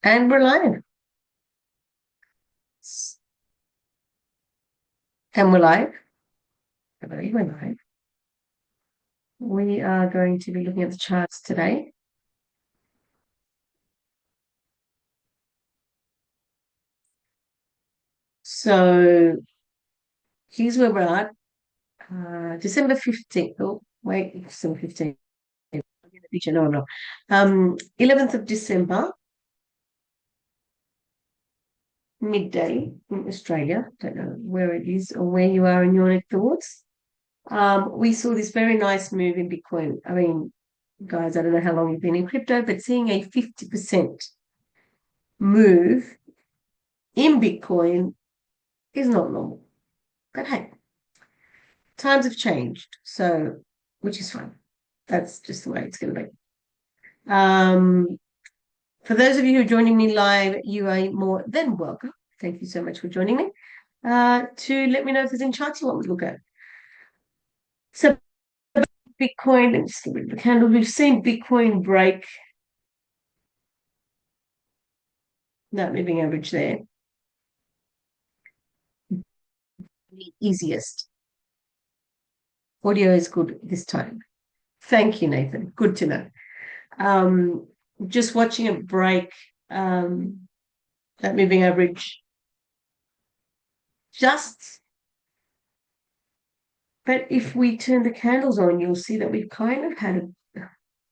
And we're live. And we're live. I believe we're live. We are going to be looking at the charts today. So here's where we're at. December 15th. Oh, wait, December 15th. No, no. 11th of December, midday in Australia. Don't know where it is or where you are in your neck of the woods. We saw this very nice move in Bitcoin. I mean, guys, I don't know how long you've been in crypto, but seeing a 50% move in Bitcoin is not normal. But hey, times have changed, so which is fine. That's just the way it's going to be. Um, for those of you who are joining me live, you are more than welcome. Thank you so much for joining me. To let me know if there's any charts you want me to look at. So Bitcoin, let me just get rid of the candle. We've seen Bitcoin break that moving average there. The easiest. Audio is good this time. Thank you, Nathan. Good to know. Just watching it break that moving average just, but if we turn the candles on, you'll see that we've kind of had a,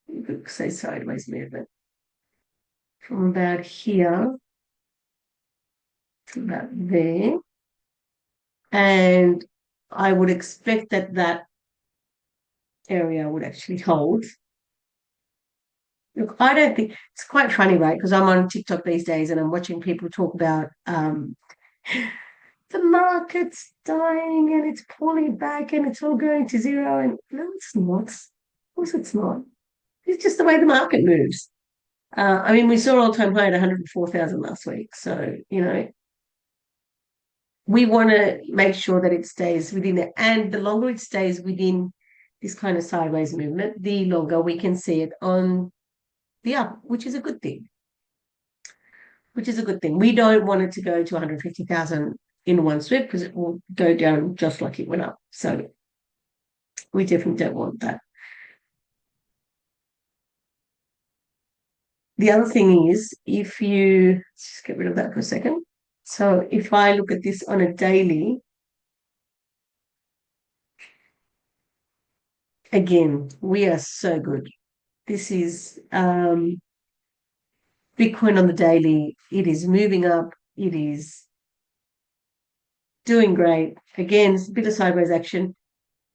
you could say sideways movement from about here to about there. And I would expect that that area would actually hold. Look, I don't think it's quite funny, right? Because I'm on TikTok these days and I'm watching people talk about the market's dying and it's pulling back and it's all going to zero. And no, it's not. Of course, it's not. It's just the way the market moves. I mean, we saw all-time high at 104,000 last week. So, we want to make sure that it stays within it. And the longer it stays within this kind of sideways movement, the longer we can see it on the up, which is a good thing. Which is a good thing. We don't want it to go to 150,000 in one sweep because it will go down just like it went up. So we definitely don't want that. The other thing is, if you just get rid of that for a second. So if I look at this on a daily, again, we are so good. This is Bitcoin on the daily. It is moving up. It is doing great. Again, it's a bit of sideways action.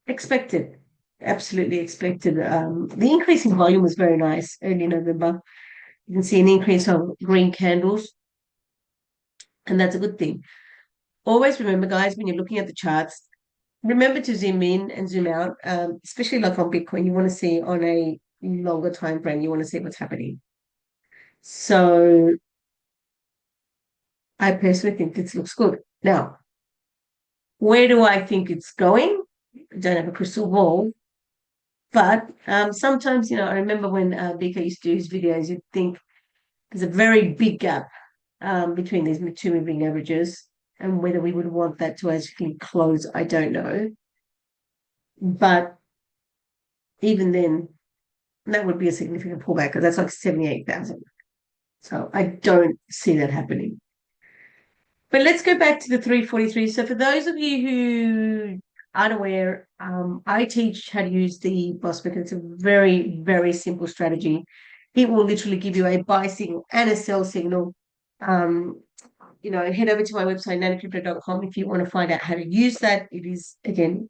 Expected, absolutely expected. The increase in volume was very nice early November. You can see an increase of green candles, and that's a good thing. Always remember, guys, when you're looking at the charts, remember to zoom in and zoom out, especially like on Bitcoin. You want to see on a longer time frame. You want to see what's happening. So I personally think this looks good. Now, where do I think it's going? I don't have a crystal ball, but sometimes, I remember when BK used to do his videos, you'd think there's a very big gap between these two moving averages, and whether we would want that to actually close, I don't know. But even then, that would be a significant pullback because that's like 78,000. So I don't see that happening. But let's go back to the 343. So for those of you who aren't aware, I teach how to use the boss method. It's a very, very simple strategy. It will literally give you a buy signal and a sell signal. Head over to my website, nanicrypto.com, if you want to find out how to use that. It is, again,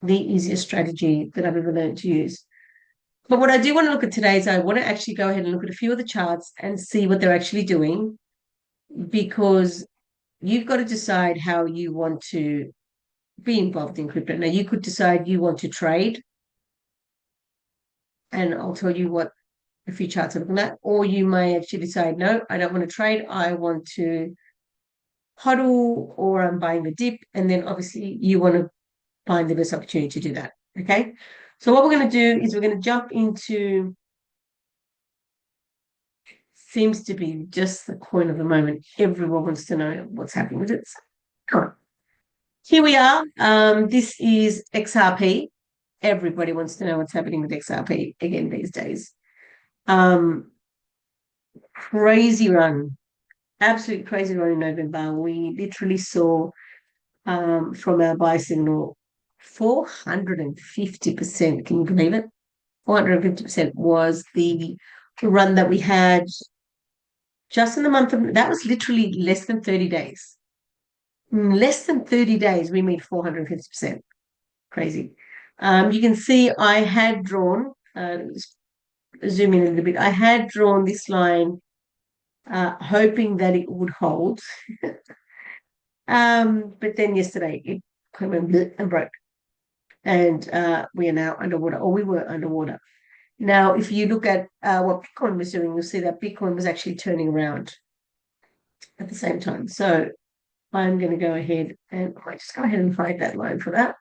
the easiest strategy that I've ever learned to use. But what I do want to look at today is I want to actually go ahead and look at a few of the charts and see what they're actually doing, because you've got to decide how you want to be involved in crypto. Now, you could decide you want to trade, and I'll tell you what a few charts are looking at, or you may actually decide, no, I don't want to trade. I want to hodl, or I'm buying the dip, and then obviously you want to find the best opportunity to do that. Okay. So what we're going to do is we're going to jump into seems to be just the coin of the moment. Everyone wants to know what's happening with it. Come on. Here we are. This is XRP. Everybody wants to know what's happening with XRP again these days. Crazy run. Absolute crazy run in November. We literally saw from our buy signal 450%. Can you believe it? 450% was the run that we had just in the month of, that was literally less than 30 days. In less than 30 days, we made 450%. Crazy. You can see I had drawn, zoom in a little bit, I had drawn this line hoping that it would hold. But then yesterday it came and broke. And we are now underwater, or we were underwater. Now, if you look at what Bitcoin was doing, you'll see that Bitcoin was actually turning around at the same time. So I'm going to go ahead and I might just go ahead and find that line for that.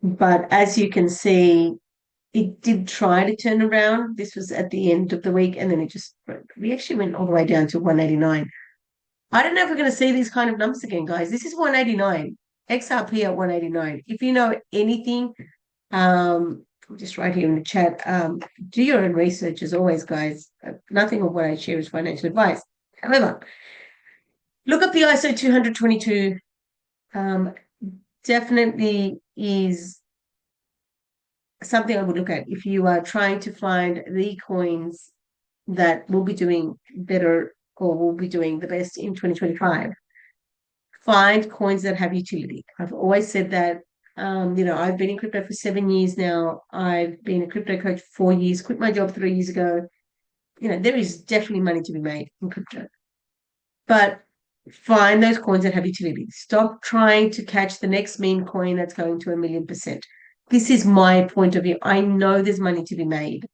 But as you can see, it did try to turn around. This was at the end of the week, and then it just broke. We actually went all the way down to 189. I don't know if we're going to see these kind of numbers again, guys. This is 189. XRP at 189. If you know anything, just right here in the chat, do your own research as always, guys. Nothing of what I share is financial advice. However, look up the ISO 222. Definitely is something I would look at if you are trying to find the coins that will be doing better or will be doing the best in 2025. Find coins that have utility. I've always said that. I've been in crypto for 7 years now. I've been a crypto coach for 4 years, quit my job 3 years ago. There is definitely money to be made in crypto. But find those coins that have utility. Stop trying to catch the next meme coin that's going to 1,000,000%. This is my point of view. I know there's money to be made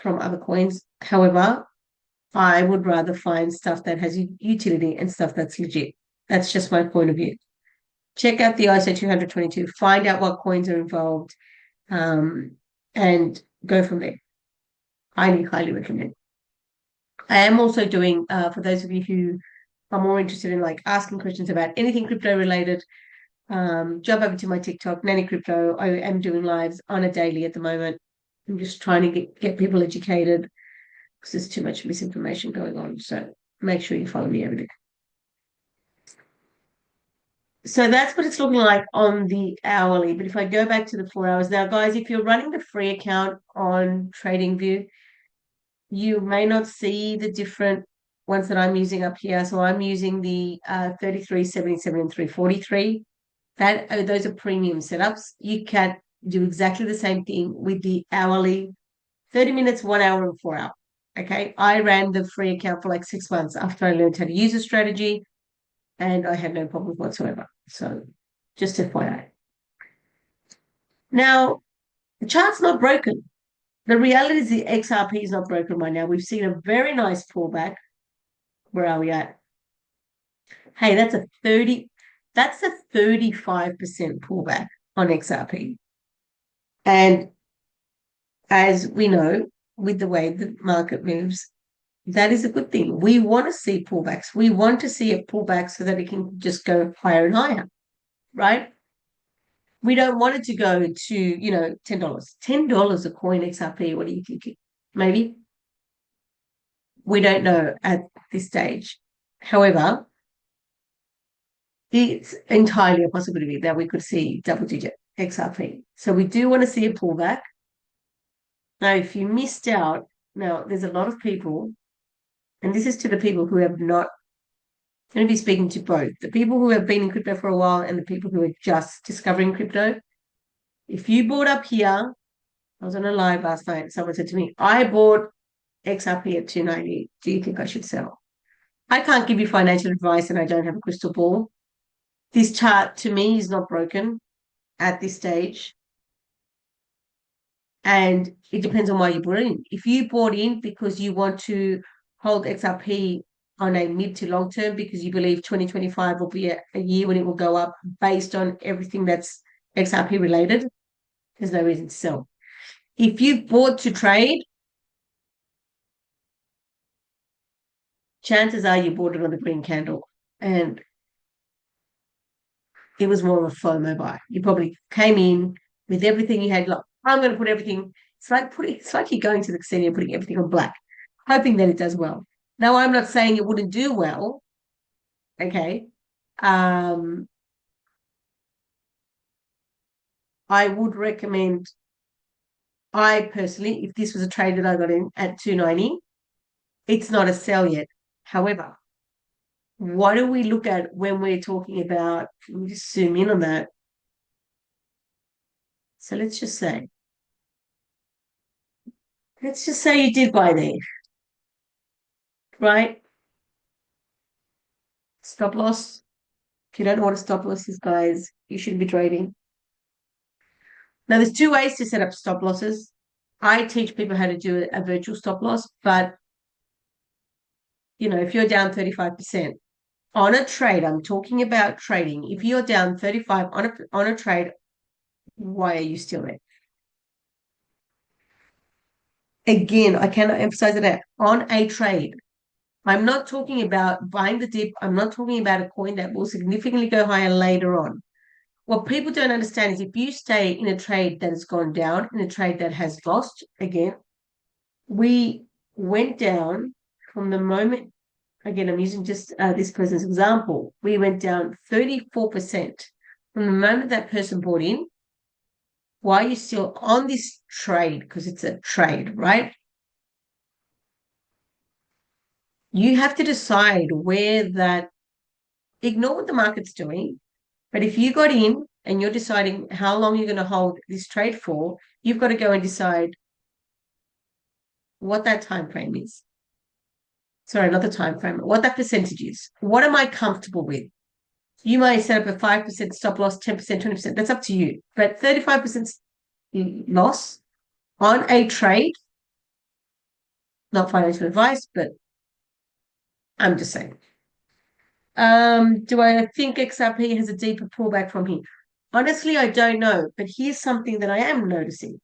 from other coins. However, I would rather find stuff that has utility and stuff that's legit. That's just my point of view. Check out the ISO 222, find out what coins are involved, and go from there. Highly, highly recommend. I am also doing, for those of you who are more interested in like asking questions about anything crypto related, jump over to my TikTok, Nanicrypto. I am doing lives on a daily at the moment. I'm just trying to get people educated because there's too much misinformation going on. So make sure you follow me over there. So that's what it's looking like on the hourly. But if I go back to the 4 hours now, guys, if you're running the free account on TradingView, you may not see the different ones that I'm using up here. So I'm using the 33, 77, and 343. Those are premium setups. You can do exactly the same thing with the hourly 30 minutes, 1 hour, and 4 hour. Okay. I ran the free account for like 6 months after I learned how to use a strategy, and I had no problems whatsoever. So just FYI. Now, the chart's not broken. The reality is the XRP is not broken right now. We've seen a very nice pullback. Where are we at? Hey, that's a 35% pullback on XRP. And as we know, with the way the market moves, that is a good thing. We want to see pullbacks. We want to see a pullback so that it can just go higher and higher, right? We don't want it to go to, $10. $10 a coin XRP. What are you thinking? Maybe? We don't know at this stage. However, it's entirely a possibility that we could see double-digit XRP. So we do want to see a pullback. Now, if you missed out, now there's a lot of people, and this is to the people who have not, I'm going to be speaking to both, the people who have been in crypto for a while and the people who are just discovering crypto. If you bought up here, I was on a live last night, someone said to me, I bought XRP at 290. Do you think I should sell? I can't give you financial advice and I don't have a crystal ball. This chart to me is not broken at this stage. And it depends on why you bought in. If you bought in because you want to hold XRP on a mid to long term because you believe 2025 will be a year when it will go up based on everything that's XRP related, there's no reason to sell. If you've bought to trade, chances are you bought it on the green candle, and it was more of a FOMO buy. You probably came in with everything you had. Like, I'm going to put everything. It's like you're going to the casino and putting everything on black, hoping that it does well. Now, I'm not saying it wouldn't do well. Okay. I would recommend. I personally, if this was a trade that I got in at 290, it's not a sell yet. However, what do we look at when we're talking about? Let me just zoom in on that. So let's just say you did buy there, right? Stop loss. If you don't know what a stop loss is, guys, you shouldn't be trading. Now, there's two ways to set up stop losses. I teach people how to do a virtual stop loss, but if you're down 35% on a trade, I'm talking about trading. If you're down 35 on a trade, why are you still there? Again, I cannot emphasize that on a trade. I'm not talking about buying the dip. I'm not talking about a coin that will significantly go higher later on. What people don't understand is if you stay in a trade that has gone down, in a trade that has lost, again, we went down from the moment, again, I'm using just this person's example, we went down 34% from the moment that person bought in. Why are you still on this trade? Because it's a trade, right? You have to decide where that, ignore what the market's doing, but if you got in and you're deciding how long you're going to hold this trade for, you've got to go and decide what that time frame is. Sorry, not the time frame, what that percentage is. What am I comfortable with? You might set up a 5% stop loss, 10%, 20%. That's up to you. But 35% loss on a trade, not financial advice, but I'm just saying. Do I think XRP has a deeper pullback from here? Honestly, I don't know. But here's something that I am noticing.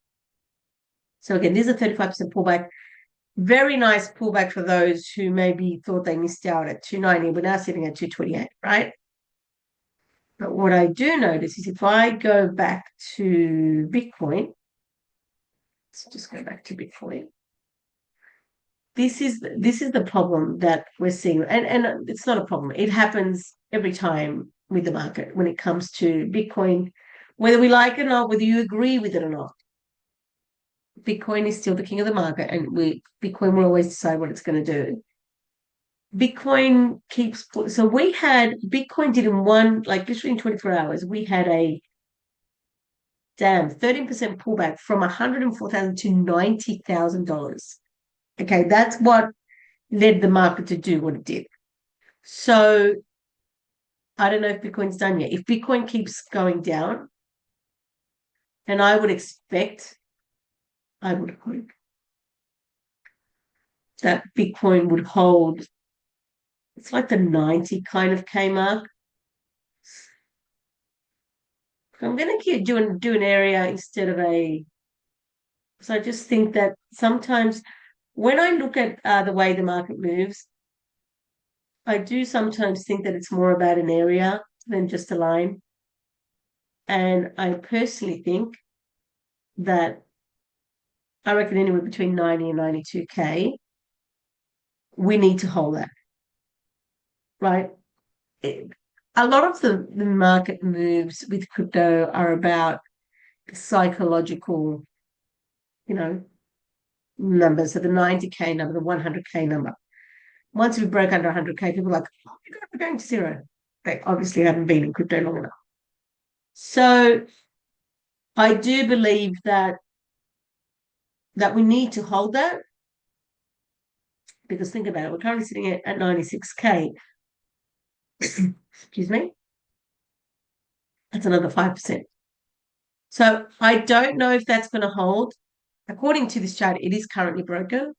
So again, this is a 35% pullback. Very nice pullback for those who maybe thought they missed out at 290. We're now sitting at 228, right? But what I do notice is if I go back to Bitcoin, let's just go back to Bitcoin. This is the problem that we're seeing, and it's not a problem. It happens every time with the market when it comes to Bitcoin, whether we like it or not, whether you agree with it or not. Bitcoin is still the king of the market, and Bitcoin will always decide what it's going to do. Bitcoin keeps so we had Bitcoin did in one, like literally in 24 hours, we had a 13% pullback from 104,000 to $90,000. Okay, that's what led the market to do what it did. So I don't know if Bitcoin's done yet. If Bitcoin keeps going down, and I would hope that Bitcoin would hold. It's like the 90 kind of K mark. I'm going to keep do an area instead of a. So I just think that sometimes when I look at the way the market moves, I do sometimes think that it's more about an area than just a line. And I personally think that I reckon anywhere between 90 and 92K, we need to hold that, right? A lot of the market moves with crypto are about psychological, numbers. So the 90K number, the 100K number. Once we broke under 100K, people are like, oh my God, we're going to zero. They obviously haven't been in crypto long enough. So I do believe that we need to hold that, because think about it, we're currently sitting at 96K. Excuse me. That's another 5%. So I don't know if that's going to hold. According to this chart, it is currently broken.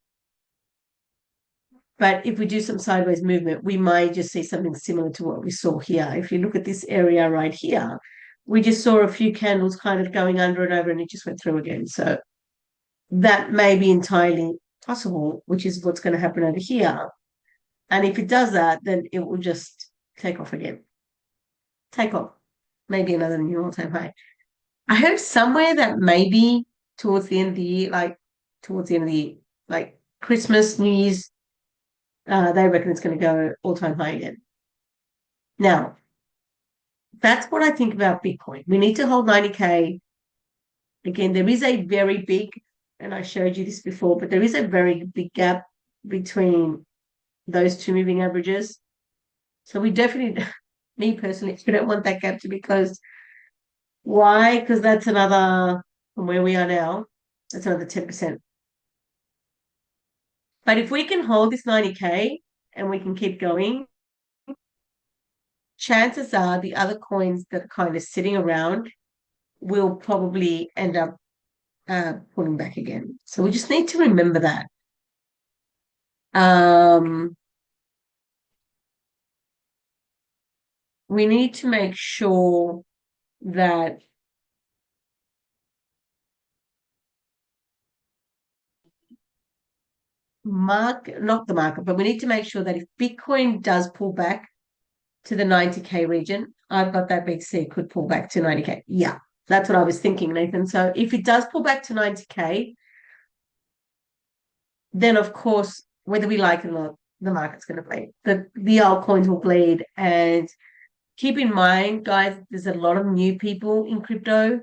But if we do some sideways movement, we might just see something similar to what we saw here. If you look at this area right here, we just saw a few candles kind of going under and over, and it just went through again. So that may be entirely possible, which is what's going to happen over here. And if it does that, then it will just take off again. Take off. Maybe another new all-time high. I heard somewhere that maybe towards the end of the year, like towards the end of the year, like Christmas, New Year's, they reckon it's going to go all-time high again. Now, that's what I think about Bitcoin. We need to hold 90K. Again, there is a very big, and I showed you this before, but there is a very big gap between those two moving averages. So we definitely, me personally, I don't want that gap to be closed. Why? Because that's another, from where we are now, that's another 10%. But if we can hold this 90K and we can keep going, chances are the other coins that are kind of sitting around will probably end up pulling back again. So we just need to remember that. We need to make sure that not the market, but we need to make sure that if Bitcoin does pull back to the 90K region, I've got that BTC could pull back to 90K. Yeah, that's what I was thinking, Nathan. So if it does pull back to 90K, then of course, whether we like it or not, the market's going to bleed. The altcoins will bleed. And keep in mind, guys, there's a lot of new people in crypto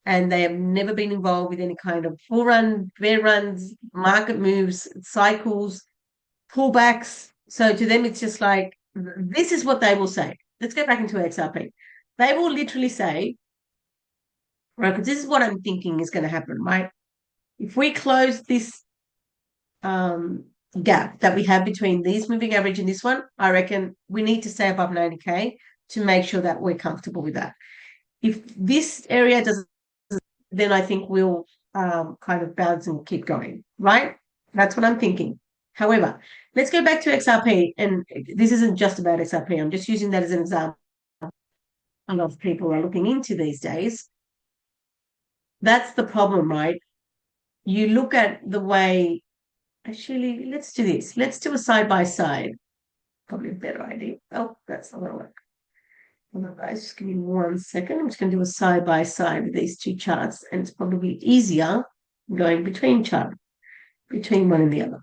and they have never been involved with any kind of bull run, bear runs, market moves, cycles, pullbacks. So to them, it's just like, this is what they will say. Let's go back into XRP. They will literally say, right, because this is what I'm thinking is going to happen, right? If we close this gap that we have between these moving average and this one, I reckon we need to stay above 90K to make sure that we're comfortable with that. If this area doesn't, then I think we'll kind of bounce and keep going, right? That's what I'm thinking. However, let's go back to XRP. And this isn't just about XRP. I'm just using that as an example. A lot of people are looking into these days. That's the problem, right? You look at the way, actually, let's do this. Let's do a side by side. Probably a better idea. Oh, that's not going to work. Hold on, guys, just give me 1 second. I'm just going to do a side by side with these two charts, and it's probably easier going between one and the other.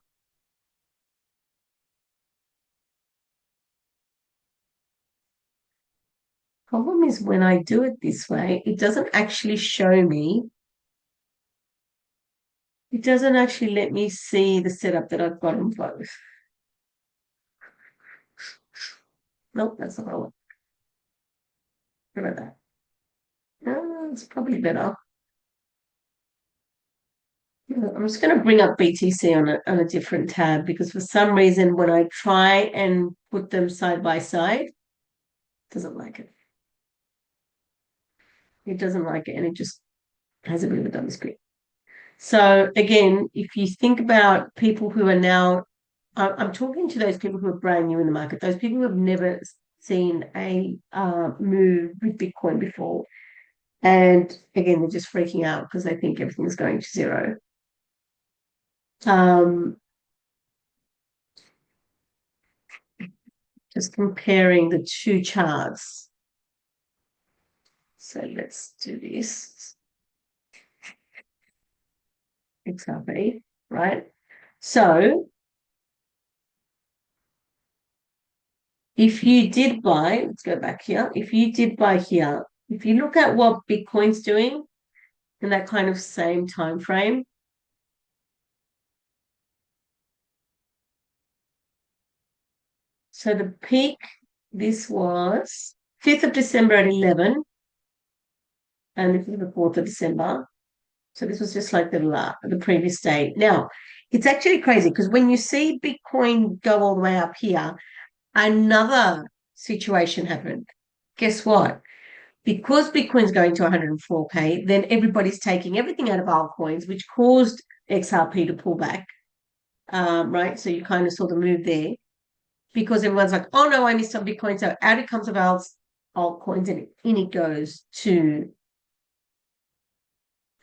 Problem is when I do it this way, it doesn't actually show me. It doesn't actually let me see the setup that I've got on both. Nope, that's not what I want. What about that? It's probably better. I'm just going to bring up BTC on a different tab because for some reason when I try and put them side by side, it doesn't like it. It doesn't like it and it just has a bit of a dumb screen. So again, if you think about people who are now, I'm talking to those people who are brand new in the market, those people who have never seen a move with Bitcoin before. And again, they're just freaking out because they think everything's going to zero. Just comparing the two charts. So let's do this. XRP, right? So if you did buy, let's go back here. If you did buy here, if you look at what Bitcoin's doing in that kind of same time frame, so the peak, this was 5th of December at 11, and this is the 4th of December. So this was just like the previous day. Now, it's actually crazy because when you see Bitcoin go all the way up here, another situation happened. Guess what? Because Bitcoin's going to 104K, then everybody's taking everything out of altcoins, which caused XRP to pull back, right? So you kind of saw the move there because everyone's like, oh no, I missed some Bitcoin. So out it comes of altcoins and in it goes to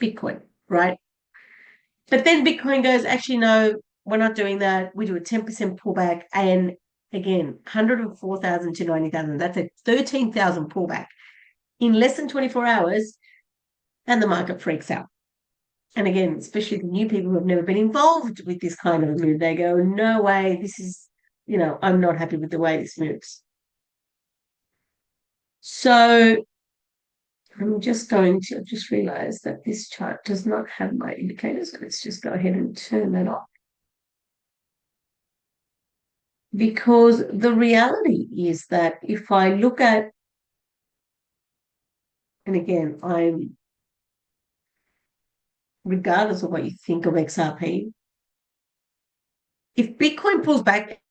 Bitcoin, right? But then Bitcoin goes, actually, no, we're not doing that. We do a 10% pullback and Again, 104,000 to 90,000. That's a 13,000 pullback in less than 24 hours, and the market freaks out. And again, especially the new people who have never been involved with this kind of a move, they go, no way, this is, I'm not happy with the way this moves. So I'm just going to, I've just realized that this chart does not have my indicators. So let's just go ahead and turn that off. Because the reality is that if I look at, and again, regardless of what you think of XRP, if Bitcoin pulls back,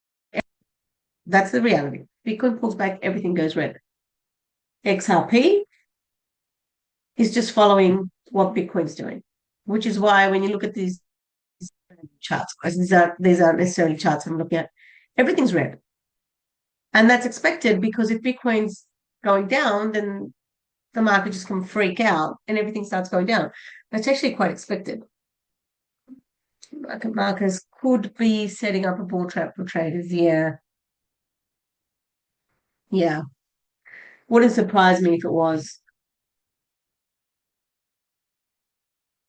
that's the reality. Bitcoin pulls back, everything goes red. XRP is just following what Bitcoin's doing, which is why when you look at these charts, because these aren't necessarily charts I'm looking at, everything's red. And that's expected because if Bitcoin's going down, then the market just can freak out and everything starts going down. That's actually quite expected. Market markers could be setting up a bull trap for traders. Yeah. Yeah. Wouldn't surprise me if it was.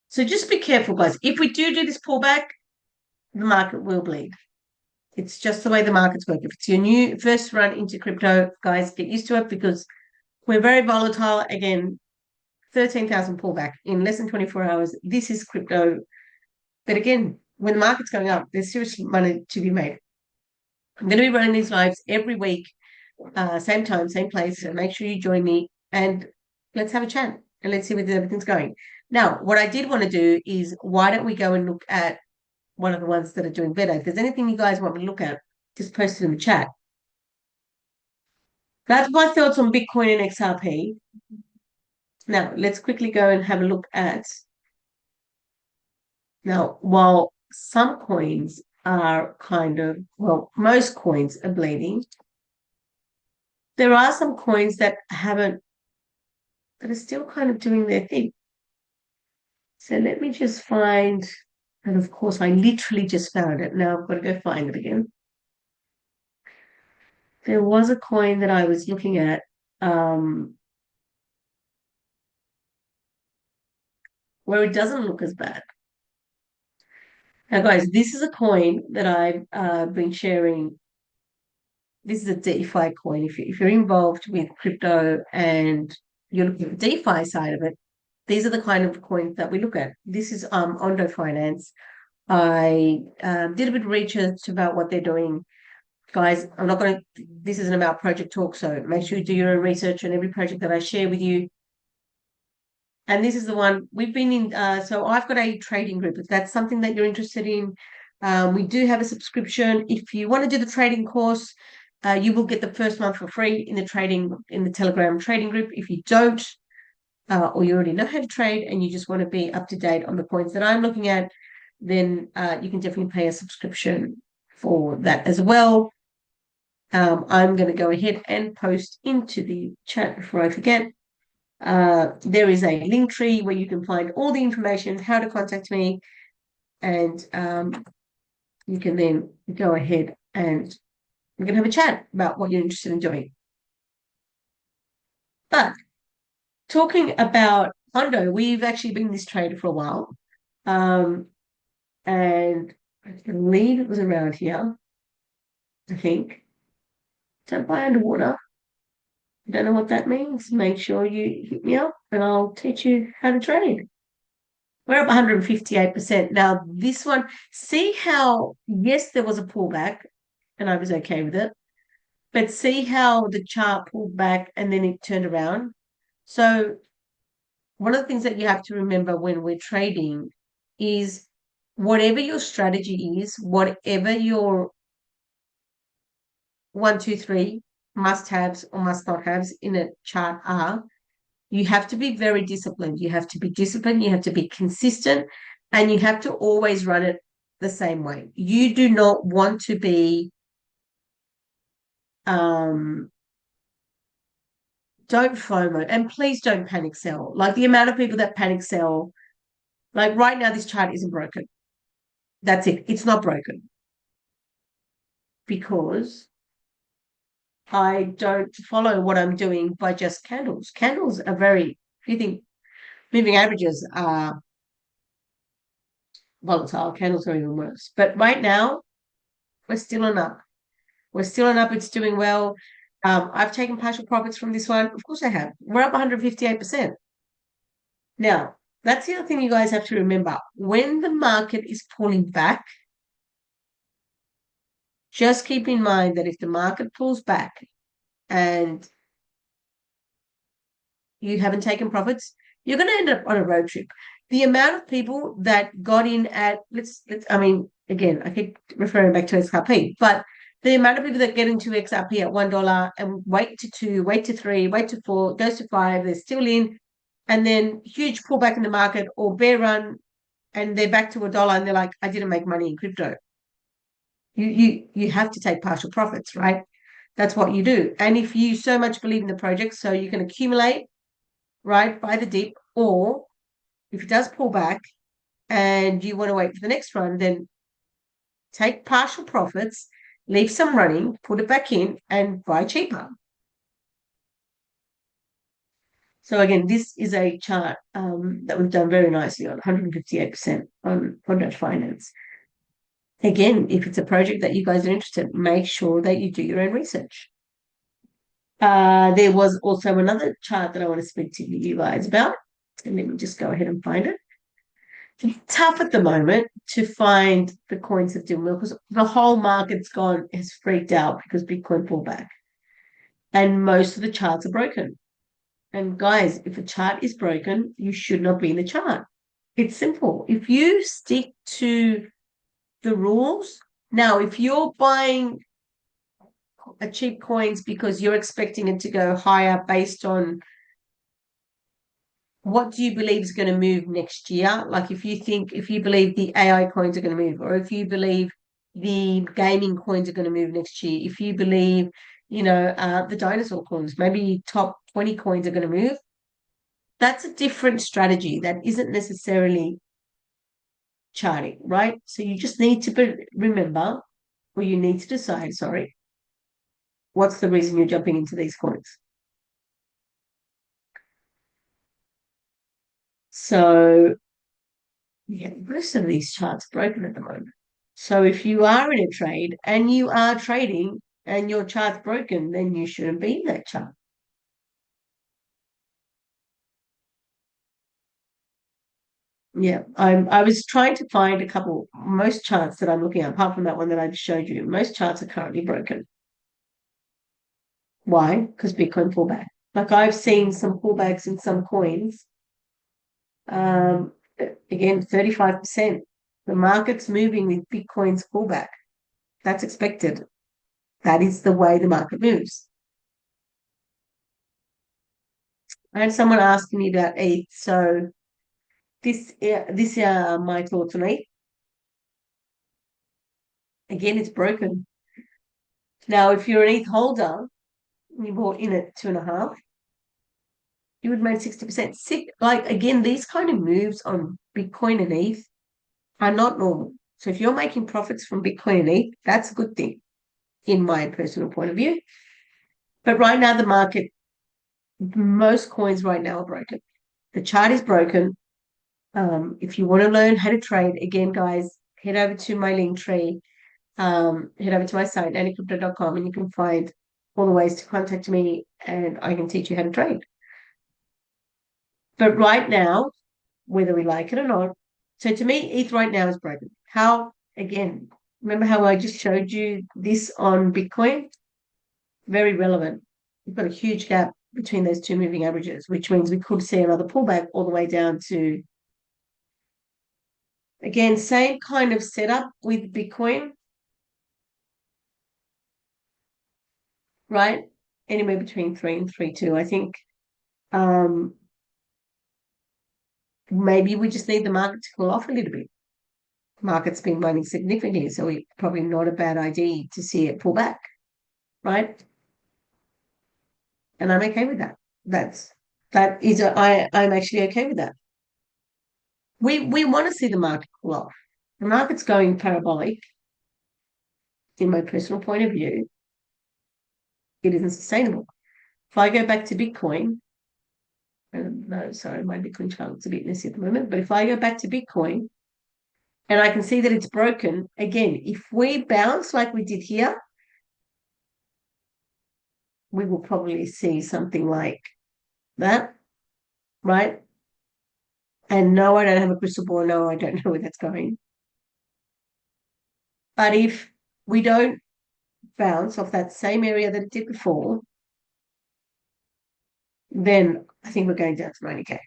So just be careful, guys. If we do this pullback, the market will bleed. It's just the way the markets work. If it's your new first run into crypto, guys, get used to it because we're very volatile. Again, 13,000 pullback in less than 24 hours. This is crypto. But again, when the market's going up, there's serious money to be made. I'm going to be running these lives every week, same time, same place. So make sure you join me and let's have a chat and let's see where everything's going. Now, what I did want to do is why don't we go and look at one of the ones that are doing better? If there's anything you guys want me to look at, just post it in the chat. That's my thoughts on Bitcoin and XRP. Now, let's quickly go and have a look at. Now, while some coins are most coins are bleeding, there are some coins that are still kind of doing their thing. So let me just find, and of course, I literally just found it. Now I've got to go find it again. There was a coin that I was looking at. Where it doesn't look as bad. Now, guys, this is a coin that I've been sharing. This is a DeFi coin. If you're involved with crypto and you're looking at the DeFi side of it, these are the kind of coins that we look at. This is Ondo Finance. I did a bit of research about what they're doing. Guys, this isn't about project talk, so make sure you do your own research on every project that I share with you. And this is the one we've been in. So I've got a trading group. If that's something that you're interested in, we do have a subscription. If you want to do the trading course, you will get the first month for free in the Telegram trading group. If you don't, or you already know how to trade and you just want to be up to date on the coins that I'm looking at, then you can definitely pay a subscription for that as well. I'm going to go ahead and post into the chat before I forget. There is a link tree where you can find all the information, how to contact me, and you can then go ahead and we can have a chat about what you're interested in doing. But talking about Hondo, we've actually been this trader for a while. And I believe it was around here, I think. Don't buy underwater. I don't know what that means. Make sure you hit me up and I'll teach you how to trade. We're up 158%. Now, this one, see how, yes, there was a pullback and I was okay with it, but see how the chart pulled back and then it turned around. So one of the things that you have to remember when we're trading is whatever your strategy is, whatever your 1, 2, 3 must-haves or must-not-haves in a chart are, you have to be very disciplined. You have to be disciplined. You have to be consistent, and you have to always run it the same way. You do not want to be, don't FOMO, and please don't panic sell. Like the amount of people that panic sell, like right now, this chart isn't broken. That's it. It's not broken because I don't follow what I'm doing by just candles. Candles are very, if you think moving averages are volatile, candles are even worse. But right now, we're still on up. We're still on up. It's doing well. I've taken partial profits from this one. Of course I have. We're up 158%. Now, that's the other thing you guys have to remember. When the market is pulling back, just keep in mind that if the market pulls back and you haven't taken profits, you're going to end up on a road trip. The amount of people that got in at, I mean, again, I keep referring back to XRP, but the amount of people that get into XRP at $1 and wait to 2, wait to 3, wait to 4, goes to 5, they're still in, and then huge pullback in the market or bear run, and they're back to $1, and they're like, I didn't make money in crypto. You have to take partial profits, right? That's what you do. And if you so much believe in the project, so you can accumulate, right, by the dip, or if it does pull back and you want to wait for the next run, then take partial profits, leave some running, put it back in, and buy cheaper. So again, this is a chart that we've done very nicely on 158% on Conduct Finance. Again, if it's a project that you guys are interested in, make sure that you do your own research. There was also another chart that I want to speak to you guys about. And let me just go ahead and find it. It's tough at the moment to find the coins that do well because the whole market's has freaked out because Bitcoin pulled back. And most of the charts are broken. And guys, if a chart is broken, you should not be in the chart. It's simple. If you stick to the rules, now if you're buying a cheap coins because you're expecting it to go higher based on what do you believe is going to move next year? Like if you believe the AI coins are going to move, or if you believe the gaming coins are going to move next year, if you believe, the dinosaur coins, maybe top 20 coins are going to move, that's a different strategy. That isn't necessarily charting, right? So you just need to remember, or you need to decide, sorry, what's the reason you're jumping into these coins? So yeah, most of these charts are broken at the moment. So if you are in a trade and you are trading and your chart's broken, then you shouldn't be in that chart. Yeah, I was trying to find most charts that I'm looking at, apart from that one that I just showed you, most charts are currently broken. Why? Because Bitcoin pullback. Like I've seen some pullbacks in some coins. Um, Again, 35%. The market's moving with Bitcoin's pullback. That's expected. That is the way the market moves. I had someone asking me about ETH. So this my thoughts on ETH. Again, it's broken. Now, if you're an ETH holder, you bought in at 2.5, you would have made 60%. Like again, these kind of moves on Bitcoin and ETH are not normal. So if you're making profits from Bitcoin and ETH, that's a good thing, in my personal point of view. But right now, the market, most coins right now are broken. The chart is broken. If you want to learn how to trade, again, guys, head over to my link tree, head over to my site, nanicrypto.com, and you can find all the ways to contact me and I can teach you how to trade. But right now, whether we like it or not, so to me, ETH right now is broken. How, again, remember how I just showed you this on Bitcoin? Very relevant. We've got a huge gap between those two moving averages, which means we could see another pullback all the way down to, again, same kind of setup with Bitcoin, right? Anywhere between 3 and 3.2. I think maybe we just need the market to cool off a little bit. Market's been running significantly, so it's probably not a bad idea to see it pull back, right? And I'm okay with that. I'm actually okay with that. We want to see the market cool off. The market's going parabolic, in my personal point of view. it isn't sustainable. If I go back to Bitcoin, no, sorry, my Bitcoin chart looks a bit messy at the moment, but if I go back to Bitcoin and I can see that it's broken, again, if we bounce like we did here, we will probably see something like that, right? And no, I don't have a crystal ball. No, I don't know where that's going. But if we don't bounce off that same area that it did before, then I think we're going down to 90K.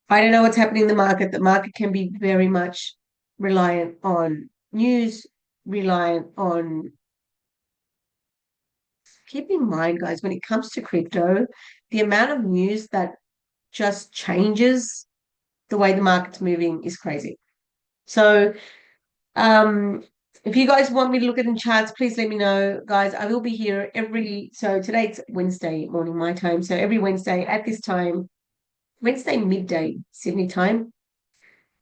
I don't know what's happening in the market. The market can be very much reliant on news, reliant on, keep in mind, guys, when it comes to crypto, the amount of news that just changes the way the market's moving is crazy. So if you guys want me to look at the charts, please let me know, guys. I will be here so today it's Wednesday morning my time. So every Wednesday at this time, Wednesday midday Sydney time.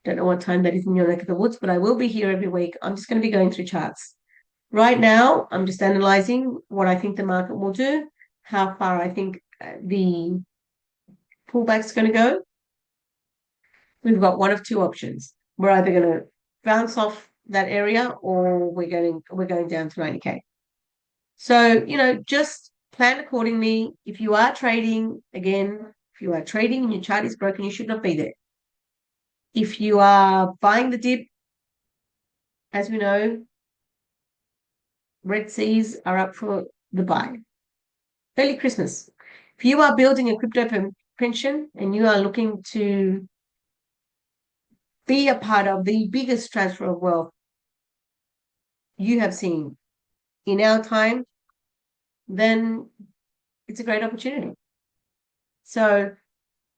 Don't know what time that is in your neck of the woods, but I will be here every week. I'm just going to be going through charts. Right now, I'm just analyzing what I think the market will do, how far I think the pullback's going to go. We've got one of two options. We're either going to bounce off that area or we're going down to 90K. So, just plan accordingly. If you are trading, again, if you are trading and your chart is broken, you should not be there. If you are buying the dip, as we know, Red Seas are up for the buy. Early Christmas. If you are building a crypto pension and you are looking to be a part of the biggest transfer of wealth you have seen in our time, then it's a great opportunity. So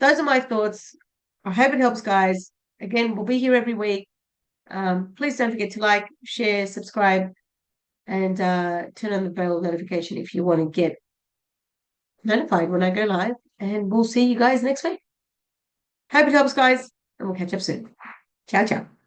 those are my thoughts. I hope it helps, guys. Again, we'll be here every week. Please don't forget to like, share, subscribe, and turn on the bell notification if you want to get notified when I go live. And we'll see you guys next week. Hope it helps, guys, and we'll catch up soon. Ciao, ciao.